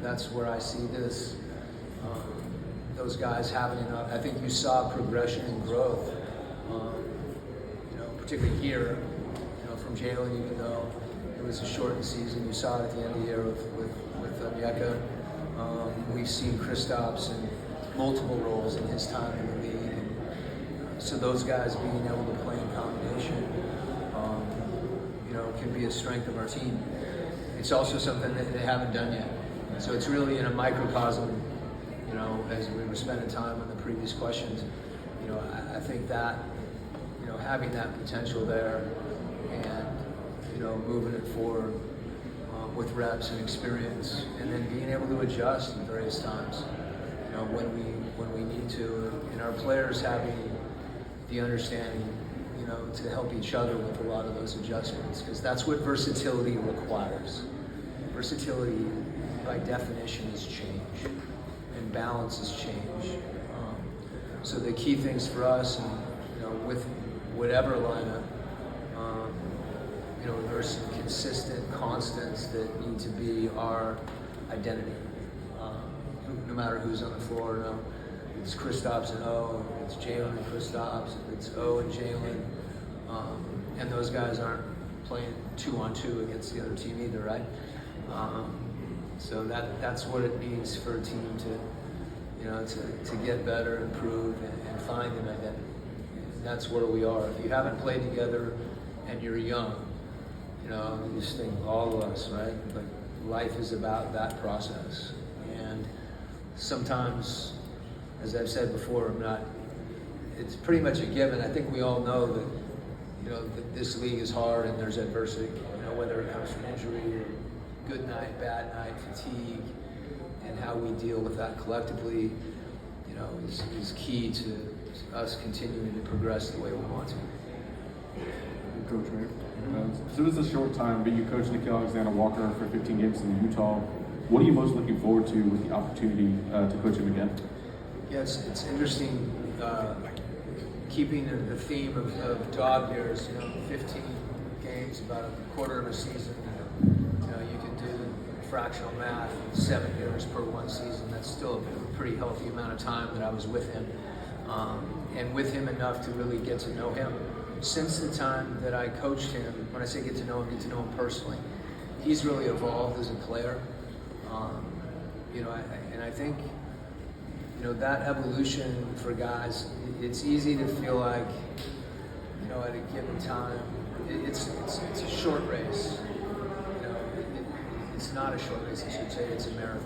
that's where I see this. Those guys having enough. I think you saw progression and growth. Particularly here, from Jalen, even though it was a shortened season, you saw it at the end of the year with Onyeka. We've seen Kristaps in multiple roles in his time in the league. And, so those guys being able to play in combination, can be a strength of our team. It's also something that they haven't done yet. So it's really in a microcosm, as we were spending time on the previous questions, I think that, having that potential there and, moving it forward with reps and experience, and then being able to adjust at various times, when we need to, and our players having the understanding, to help each other with a lot of those adjustments, because that's what versatility requires. Versatility, by definition, is change, and balance is change. So the key things for us, and with whatever lineup, there's some consistent constants that need to be our identity. No matter who's on the floor, it's Kristaps and O, it's Jalen and Kristaps, it's O and Jalen, and those guys aren't playing 2-on-2 against the other team either, right? So that's what it means for a team to get better, improve, and find an identity. And that's where we are. If you haven't played together and you're young, you just think all of us, right? But life is about that process. And sometimes, as I've said before, it's pretty much a given. I think we all know that, that this league is hard and there's adversity, whether it comes from injury or good night, bad night, fatigue, and how we deal with that collectively, is key to us continuing to progress the way we want to. Coach, right? So it was a short time, but you coached Nickeil Alexander-Walker for 15 games in Utah. What are you most looking forward to with the opportunity to coach him again? Yeah, it's interesting, keeping the theme of dog years, 15 games, about a quarter of a season. You can do fractional math, 7 years per one season. That's still a pretty healthy amount of time that I was with him. And with him enough to really get to know him. Since the time that I coached him, when I say get to know him personally, he's really evolved as a player. And I think, that evolution for guys, it's easy to feel like, at a given time, it's a short race. It's not a short race, I should say, it's a marathon.